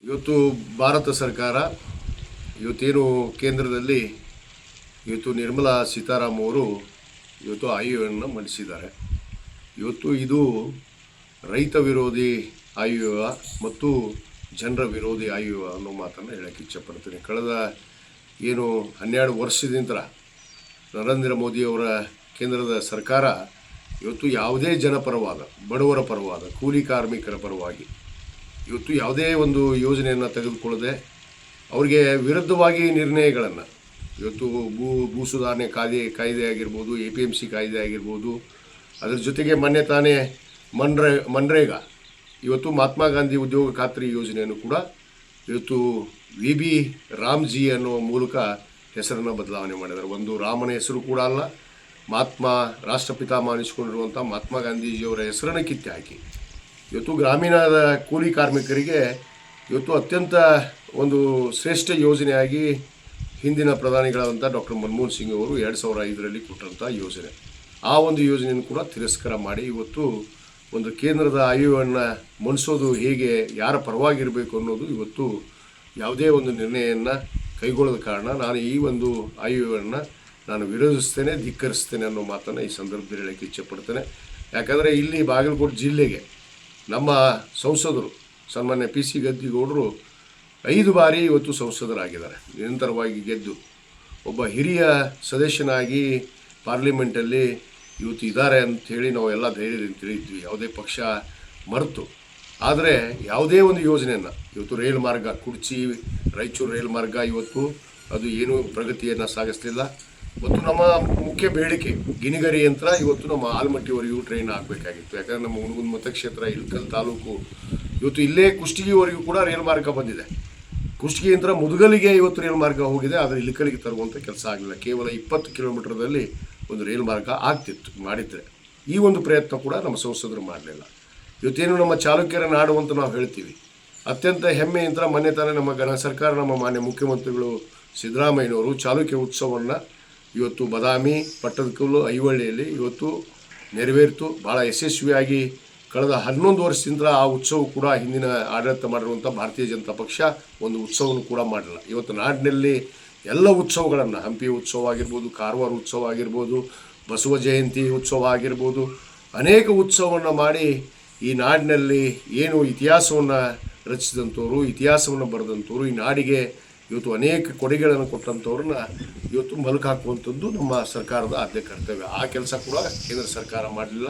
ಇವತ್ತು ಭಾರತ ಸರ್ಕಾರ ಇವತ್ತೇನು ಕೇಂದ್ರದಲ್ಲಿ ಇವತ್ತು ನಿರ್ಮಲಾ ಸೀತಾರಾಮ್ ಅವರು ಇವತ್ತು ಆಯವ್ಯಯವನ್ನು ಮಂಡಿಸಿದ್ದಾರೆ. ಇವತ್ತು ಇದು ರೈತ ವಿರೋಧಿ ಆಯವ್ಯಯ ಮತ್ತು ಜನರ ವಿರೋಧಿ ಆಯವ್ಯಯ ಅನ್ನೋ ಮಾತನ್ನು ಹೇಳಕ್ಕೆ ಇಚ್ಛಪಡ್ತೀನಿ. ಕಳೆದ 12 ವರ್ಷದಿಂದ ನರೇಂದ್ರ ಮೋದಿಯವರ ಕೇಂದ್ರದ ಸರ್ಕಾರ ಇವತ್ತು ಯಾವುದೇ ಜನಪರವಾದ, ಬಡವರ ಪರವಾದ, ಕೂಲಿ ಕಾರ್ಮಿಕರ ಪರವಾಗಿ ಇವತ್ತು ಯಾವುದೇ ಒಂದು ಯೋಜನೆಯನ್ನು ತೆಗೆದುಕೊಳ್ಳದೆ ಅವರಿಗೆ ವಿರುದ್ಧವಾಗಿ ನಿರ್ಣಯಗಳನ್ನು ಇವತ್ತು ಭೂ ಸುಧಾರಣೆ ಕಾಯ್ದೆ ಆಗಿರ್ಬೋದು, APMC ಕಾಯ್ದೆ ಆಗಿರ್ಬೋದು, ಅದರ ಜೊತೆಗೆ ಮೊನ್ನೆ ತಾನೇ ಮನ್ರೇಗಾ ಇವತ್ತು ಮಹಾತ್ಮ ಗಾಂಧಿ ಉದ್ಯೋಗ ಖಾತ್ರಿ ಯೋಜನೆಯನ್ನು ಕೂಡ ಇವತ್ತು VB ರಾಮ್ಜಿ ಅನ್ನೋ ಮೂಲಕ ಹೆಸರನ್ನು ಬದಲಾವಣೆ ಮಾಡಿದ್ದಾರೆ. ಒಂದು ರಾಮನ ಹೆಸರು ಕೂಡ ಅಲ್ಲ, ರಾಷ್ಟ್ರಪಿತಾಮಹ ಅನಿಸಿಕೊಂಡಿರುವಂಥ ಮಹಾತ್ಮ ಗಾಂಧೀಜಿಯವರ ಹೆಸರನ್ನು ಕಿತ್ತು ಹಾಕಿ ಇವತ್ತು ಗ್ರಾಮೀಣದ ಕೂಲಿ ಕಾರ್ಮಿಕರಿಗೆ ಇವತ್ತು ಅತ್ಯಂತ ಒಂದು ಶ್ರೇಷ್ಠ ಯೋಜನೆಯಾಗಿ ಹಿಂದಿನ ಪ್ರಧಾನಿಗಳಾದಂಥ ಡಾಕ್ಟರ್ ಮನಮೋಹನ್ ಸಿಂಗ್ ಅವರು 2005ರಲ್ಲಿ ಕೊಟ್ಟಂಥ ಯೋಜನೆ, ಆ ಒಂದು ಯೋಜನೆಯನ್ನು ಕೂಡ ತಿರಸ್ಕಾರ ಮಾಡಿ ಇವತ್ತು ಒಂದು ಕೇಂದ್ರದ ಆಯವ್ಯಯವನ್ನು ಮಂಡಿಸೋದು ಹೇಗೆ, ಯಾರ ಪರವಾಗಿರಬೇಕು ಅನ್ನೋದು ಇವತ್ತು ಯಾವುದೇ ಒಂದು ನಿರ್ಣಯವನ್ನು ಕೈಗೊಳ್ಳದ ಕಾರಣ ನಾನು ಈ ಒಂದು ಆಯವ್ಯಯವನ್ನು ನಾನು ವಿರೋಧಿಸ್ತೇನೆ, ಧಿಕ್ಕರಿಸ್ತೇನೆ ಅನ್ನೋ ಮಾತನ್ನು ಈ ಸಂದರ್ಭದಲ್ಲಿ ಹೇಳಕ್ಕೆ ಇಚ್ಛೆಪಡ್ತೇನೆ. ಯಾಕಂದರೆ ಇಲ್ಲಿ ಬಾಗಲಕೋಟೆ ಜಿಲ್ಲೆಗೆ ನಮ್ಮ ಸಂಸದರು ಸನ್ಮಾನ್ಯ PC ಗದ್ದಿಗೌಡರು 5 ಬಾರಿ ಇವತ್ತು ಸಂಸದರಾಗಿದ್ದಾರೆ, ನಿರಂತರವಾಗಿ ಗೆದ್ದು ಒಬ್ಬ ಹಿರಿಯ ಸದಸ್ಯನಾಗಿ ಪಾರ್ಲಿಮೆಂಟಲ್ಲಿ ಇವತ್ತು ಇದ್ದಾರೆ ಅಂಥೇಳಿ ನಾವು ಎಲ್ಲ ಧೈರ್ಯದಿಂದ ತಿಳಿದ್ವಿ, ಯಾವುದೇ ಪಕ್ಷ ಮರೆತು. ಆದರೆ ಯಾವುದೇ ಒಂದು ಯೋಜನೆಯನ್ನು ಇವತ್ತು ರೈಲು ಮಾರ್ಗ, ಕುಡ್ಚಿ ರಾಯಚೂರು ರೈಲು ಮಾರ್ಗ ಇವತ್ತು ಅದು ಏನೂ ಪ್ರಗತಿಯನ್ನು ಸಾಗಿಸಲಿಲ್ಲ. ಮತ್ತು ನಮ್ಮ ಮುಖ್ಯ ಬೇಡಿಕೆ ಗಿಣಿಗರಿ ಯಂತ್ರ ಇವತ್ತು ನಮ್ಮ ಆಲಮಟ್ಟಿವರೆಗೂ ಟ್ರೈನ್ ಆಗಬೇಕಾಗಿತ್ತು. ಯಾಕಂದರೆ ನಮ್ಮ ಹುಣಗುಂದ ಮತಕ್ಷೇತ್ರ ಇಳಕಲ್ ತಾಲೂಕು ಇವತ್ತು ಇಲ್ಲೇ ಕುಷ್ಟಗಿವರೆಗೂ ಕೂಡ ರೈಲು ಮಾರ್ಗ ಬಂದಿದೆ. ಕುಷ್ಟಗಿ ಯಂತ್ರ ಮುದುಗಲಿಗೆ ಇವತ್ತು ರೈಲು ಮಾರ್ಗ ಹೋಗಿದೆ, ಆದರೆ ಇಳಕಲಿಗೆ ತರುವಂಥ ಕೆಲಸ ಆಗಲಿಲ್ಲ. ಕೇವಲ 20 ಕಿಲೋಮೀಟರ್ದಲ್ಲಿ ಒಂದು ರೈಲು ಮಾರ್ಗ ಆಗ್ತಿತ್ತು ಮಾಡಿದರೆ. ಈ ಒಂದು ಪ್ರಯತ್ನ ಕೂಡ ನಮ್ಮ ಸಂಸದರು ಮಾಡಲಿಲ್ಲ. ಇವತ್ತೇನು ನಮ್ಮ ಚಾಲುಕ್ಯರ ನಾಡು ಅಂತ ನಾವು ಹೇಳ್ತೀವಿ, ಅತ್ಯಂತ ಹೆಮ್ಮೆಯಿಂದ ಮೊನ್ನೆ ತಾನೇ ನಮ್ಮ ಸರ್ಕಾರ, ನಮ್ಮ ಮಾನ್ಯ ಮುಖ್ಯಮಂತ್ರಿಗಳು ಸಿದ್ದರಾಮಯ್ಯನವರು ಚಾಲುಕ್ಯ ಉತ್ಸವವನ್ನು ಇವತ್ತು ಬದಾಮಿ, ಪಟ್ಟದಕಲ್ಲು, ಐವಳ್ಳಿಯಲ್ಲಿ ಇವತ್ತು ನೆರವೇರಿತು. ಭಾಳ ಯಶಸ್ವಿಯಾಗಿ ಕಳೆದ 11 ವರ್ಷದಿಂದ ಆ ಉತ್ಸವ ಕೂಡ ಹಿಂದಿನ ಆಡಳಿತ ಮಾಡಿರುವಂಥ ಭಾರತೀಯ ಜನತಾ ಪಕ್ಷ ಒಂದು ಉತ್ಸವವನ್ನು ಕೂಡ ಮಾಡಲಿಲ್ಲ. ಇವತ್ತು ನಾಡಿನಲ್ಲಿ ಎಲ್ಲ ಉತ್ಸವಗಳನ್ನು, ಹಂಪಿ ಉತ್ಸವ ಆಗಿರ್ಬೋದು, ಕಾರವಾರ ಉತ್ಸವ ಆಗಿರ್ಬೋದು, ಬಸವ ಜಯಂತಿ ಉತ್ಸವ ಆಗಿರ್ಬೋದು, ಅನೇಕ ಉತ್ಸವವನ್ನು ಮಾಡಿ ಈ ನಾಡಿನಲ್ಲಿ ಏನು ಇತಿಹಾಸವನ್ನು ರಚಿಸಿದಂಥವ್ರು, ಇತಿಹಾಸವನ್ನು ಬರೆದಂಥವ್ರು, ಈ ನಾಡಿಗೆ ಇವತ್ತು ಅನೇಕ ಕೊಡುಗೆಗಳನ್ನು ಕೊಟ್ಟಂಥವ್ರನ್ನ ಇವತ್ತು ಮಲಕು ಹಾಕುವಂಥದ್ದು ನಮ್ಮ ಸರ್ಕಾರದ ಆದ್ಯ ಕರ್ತವ್ಯ. ಆ ಕೆಲಸ ಕೂಡ ಕೇಂದ್ರ ಸರ್ಕಾರ ಮಾಡಲಿಲ್ಲ.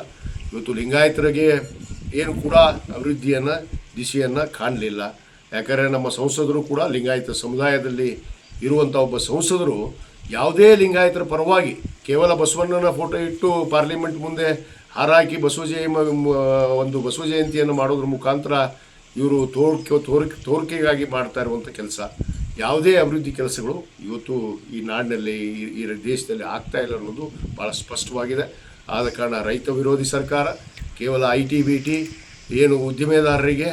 ಇವತ್ತು ಲಿಂಗಾಯತರಿಗೆ ಏನು ಕೂಡ ಅಭಿವೃದ್ಧಿಯನ್ನು, ದಿಶೆಯನ್ನು ಕಾಣಲಿಲ್ಲ. ಯಾಕಂದರೆ ನಮ್ಮ ಸಂಸದರು ಕೂಡ ಲಿಂಗಾಯತ ಸಮುದಾಯದಲ್ಲಿ ಇರುವಂಥ ಒಬ್ಬ ಸಂಸದರು ಯಾವುದೇ ಲಿಂಗಾಯತರ ಪರವಾಗಿ ಕೇವಲ ಬಸವಣ್ಣನ ಫೋಟೋ ಇಟ್ಟು ಪಾರ್ಲಿಮೆಂಟ್ ಮುಂದೆ ಹಾರಾಕಿ ಬಸವ ಜಯಂತಿಯನ್ನು ಮಾಡೋದ್ರ ಮುಖಾಂತರ ಇವರು ತೋರಿಕೆಗಾಗಿ ಮಾಡ್ತಾ ಇರುವಂಥ ಕೆಲಸ, ಯಾವುದೇ ಅಭಿವೃದ್ಧಿ ಕೆಲಸಗಳು ಇವತ್ತು ಈ ನಾಡಿನಲ್ಲಿ, ಈ ದೇಶದಲ್ಲಿ ಆಗ್ತಾ ಇಲ್ಲ ಅನ್ನೋದು ಭಾಳ ಸ್ಪಷ್ಟವಾಗಿದೆ. ಆದ ಕಾರಣ ರೈತ ವಿರೋಧಿ ಸರ್ಕಾರ ಕೇವಲ IT BT ಏನು ಉದ್ದಿಮೆದಾರರಿಗೆ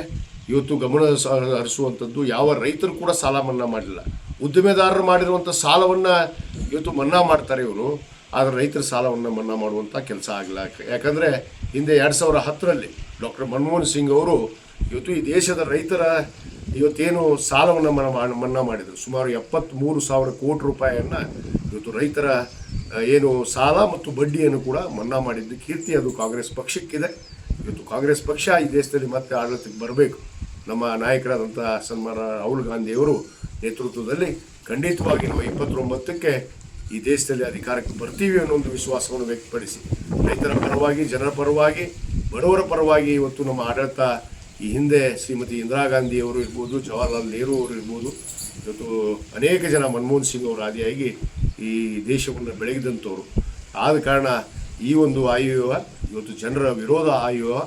ಇವತ್ತು ಗಮನ ಹರಿಸುವಂಥದ್ದು, ಯಾವ ರೈತರು ಕೂಡ ಸಾಲ ಮನ್ನಾ ಮಾಡಲಿಲ್ಲ. ಉದ್ದಿಮೆದಾರರು ಮಾಡಿರುವಂಥ ಸಾಲವನ್ನು ಇವತ್ತು ಮನ್ನಾ ಮಾಡ್ತಾರೆ ಇವರು, ಆದರೆ ರೈತರ ಸಾಲವನ್ನು ಮನ್ನಾ ಮಾಡುವಂಥ ಕೆಲಸ ಆಗಿಲ್ಲ. ಯಾಕಂದರೆ ಹಿಂದೆ 2010ರಲ್ಲಿ ಡಾಕ್ಟರ್ ಮನಮೋಹನ್ ಸಿಂಗ್ ಅವರು ಇವತ್ತು ಈ ದೇಶದ ರೈತರ ಇವತ್ತೇನು ಸಾಲವನ್ನು ಮನ್ನಾ ಮಾಡಿದರು, ಸುಮಾರು 73,000 ಕೋಟಿ ರೂಪಾಯಿಯನ್ನು ಇವತ್ತು ರೈತರ ಏನು ಸಾಲ ಮತ್ತು ಬಡ್ಡಿಯನ್ನು ಕೂಡ ಮನ್ನಾ ಮಾಡಿದ್ದು ಕೀರ್ತಿ ಅದು ಕಾಂಗ್ರೆಸ್ ಪಕ್ಷಕ್ಕಿದೆ. ಇವತ್ತು ಕಾಂಗ್ರೆಸ್ ಪಕ್ಷ ಈ ದೇಶದಲ್ಲಿ ಮತ್ತೆ ಆಡಳಿತಕ್ಕೆ ಬರಬೇಕು. ನಮ್ಮ ನಾಯಕರಾದಂಥ ಸನ್ಮಾನ ರಾಹುಲ್ ಗಾಂಧಿಯವರು ನೇತೃತ್ವದಲ್ಲಿ ಖಂಡಿತವಾಗಿ ನಾವು 29ಕ್ಕೆ ಈ ದೇಶದಲ್ಲಿ ಅಧಿಕಾರಕ್ಕೆ ಬರ್ತೀವಿ ಅನ್ನೋ ಒಂದು ವಿಶ್ವಾಸವನ್ನು ವ್ಯಕ್ತಪಡಿಸಿ ರೈತರ ಪರವಾಗಿ, ಜನರ ಪರವಾಗಿ, ಬಡವರ ಪರವಾಗಿ ಇವತ್ತು ನಮ್ಮ ಆಡಳಿತ ಈ ಹಿಂದೆ ಶ್ರೀಮತಿ ಇಂದಿರಾ ಗಾಂಧಿಯವರು ಇರ್ಬೋದು, ಜವಾಹರ್ಲಾಲ್ ನೆಹರು ಅವರು ಇರ್ಬೋದು, ಇವತ್ತು ಅನೇಕ ಜನ ಮನಮೋಹನ್ ಸಿಂಗ್ ಅವರು ಆದಿಯಾಗಿ ಈ ದೇಶವನ್ನು ಬೆಳಗಿದಂಥವ್ರು. ಆದ ಕಾರಣ ಈ ಒಂದು ಆಯವ್ಯಯ ಇವತ್ತು ಜನರ ವಿರೋಧ ಆಯವ್ಯಯ.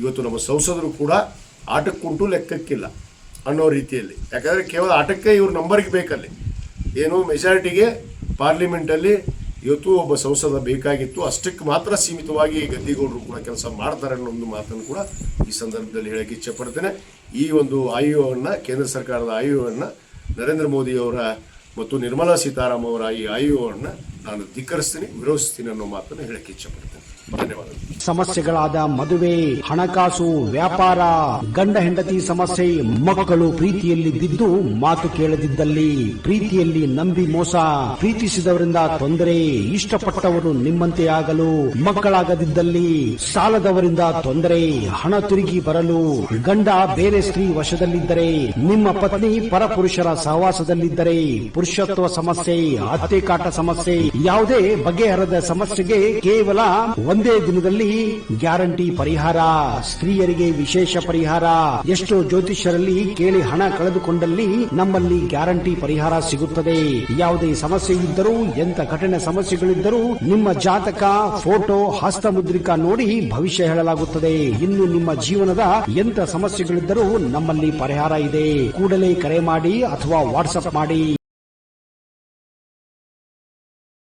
ಇವತ್ತು ನಮ್ಮ ಸಂಸದರು ಕೂಡ ಆಟಕ್ಕುಂಟು ಲೆಕ್ಕಕ್ಕಿಲ್ಲ ಅನ್ನೋ ರೀತಿಯಲ್ಲಿ, ಯಾಕಂದರೆ ಕೇವಲ ಆಟಕ್ಕೆ ಇವ್ರ ನಂಬರ್ಗೆ ಬೇಕಲ್ಲಿ, ಏನು ಮೆಜಾರಿಟಿಗೆ ಪಾರ್ಲಿಮೆಂಟಲ್ಲಿ ಇವತ್ತು ಒಬ್ಬ ಸಂಸದ ಬೇಕಾಗಿತ್ತು, ಅಷ್ಟಕ್ಕೆ ಮಾತ್ರ ಸೀಮಿತವಾಗಿ ಗದ್ದಿಗೌಡರು ಕೂಡ ಕೆಲಸ ಮಾಡ್ತಾರೆ ಅನ್ನೋ ಒಂದು ಮಾತನ್ನು ಕೂಡ ಈ ಸಂದರ್ಭದಲ್ಲಿ ಹೇಳಕ್ಕೆ ಇಚ್ಛೆಪಡ್ತೇನೆ. ಈ ಒಂದು ಆಯವ್ಯಯವನ್ನು, ಕೇಂದ್ರ ಸರ್ಕಾರದ ಆಯವ್ಯಯವನ್ನು, ನರೇಂದ್ರ ಮೋದಿಯವರ ಮತ್ತು ನಿರ್ಮಲಾ ಸೀತಾರಾಮ್ ಅವರ ಈ ಆಯವ್ಯಯವನ್ನು ನಾನು ಧಿಕ್ಕರಿಸ್ತೀನಿ, ವಿರೋಧಿಸ್ತೀನಿ ಅನ್ನೋ ಮಾತನ್ನು ಹೇಳಕ್ಕೆ ಇಚ್ಛೆಪಡ್ತೇನೆ. ಧನ್ಯವಾದಗಳು. ಸಮಸ್ಯೆಗಳಾದ ಮದುವೆ, ಹಣಕಾಸು, ವ್ಯಾಪಾರ, ಗಂಡ ಹೆಂಡತಿ ಸಮಸ್ಯೆ, ಮಕ್ಕಳು ಪ್ರೀತಿಯಲ್ಲಿ ಬಿದ್ದು ಮಾತು ಕೇಳದಿದ್ದಲ್ಲಿ, ಪ್ರೀತಿಯಲ್ಲಿ ನಂಬಿ ಮೋಸ, ಪ್ರೀತಿಸಿದವರಿಂದ ತೊಂದರೆ, ಇಷ್ಟಪಟ್ಟವರು ನಿಮ್ಮಂತೆ ಆಗಲು ಮಕ್ಕಳಾಗದಿದ್ದಲ್ಲಿ, ಸಾಲದವರಿಂದ ತೊಂದರೆ, ಹಣ ತಿರುಗಿ ಬರಲು, ಗಂಡ ಬೇರೆ ಸ್ತ್ರೀ ವಶದಲ್ಲಿದ್ದರೆ, ನಿಮ್ಮ ಪತ್ನಿ ಪರಪುರುಷರ ಸಹವಾಸದಲ್ಲಿದ್ದರೆ, ಪುರುಷತ್ವ ಸಮಸ್ಯೆ, ಅತ್ತೆ ಕಾಟ ಸಮಸ್ಯೆ, ಯಾವುದೇ ಬಗೆಹರದ ಸಮಸ್ಯೆಗೆ ಕೇವಲ ಒಂದೇ ದಿನದಲ್ಲಿ ಗ್ಯಾರಂಟಿ ಪರಿಹಾರ. ಸ್ತ್ರೀಯರಿಗೆ ವಿಶೇಷ ಪರಿಹಾರ. ಎಷ್ಟೋ ಜ್ಯೋತಿಷ್ಯರಲ್ಲಿ ಕೇಳಿ ಹಣ ಕಳೆದುಕೊಂಡಲ್ಲಿ ನಮ್ಮಲ್ಲಿ ಗ್ಯಾರಂಟಿ ಪರಿಹಾರ ಸಿಗುತ್ತದೆ. ಯಾವುದೇ ಸಮಸ್ಯೆ ಇದ್ದರೂ, ಎಂತ ಕಠಿಣ ಸಮಸ್ಯೆಗಳಿದ್ದರೂ ನಿಮ್ಮ ಜಾತಕ, ಫೋಟೋ, ಹಸ್ತಮುದ್ರಿಕಾ ನೋಡಿ ಭವಿಷ್ಯ ಹೇಳಲಾಗುತ್ತದೆ. ಇನ್ನು ನಿಮ್ಮ ಜೀವನದ ಎಂತ ಸಮಸ್ಯೆಗಳಿದ್ದರೂ ನಮ್ಮಲ್ಲಿ ಪರಿಹಾರ ಇದೆ. ಕೂಡಲೇ ಕರೆ ಮಾಡಿ ಅಥವಾ ವಾಟ್ಸ್ಆಪ್ ಮಾಡಿ.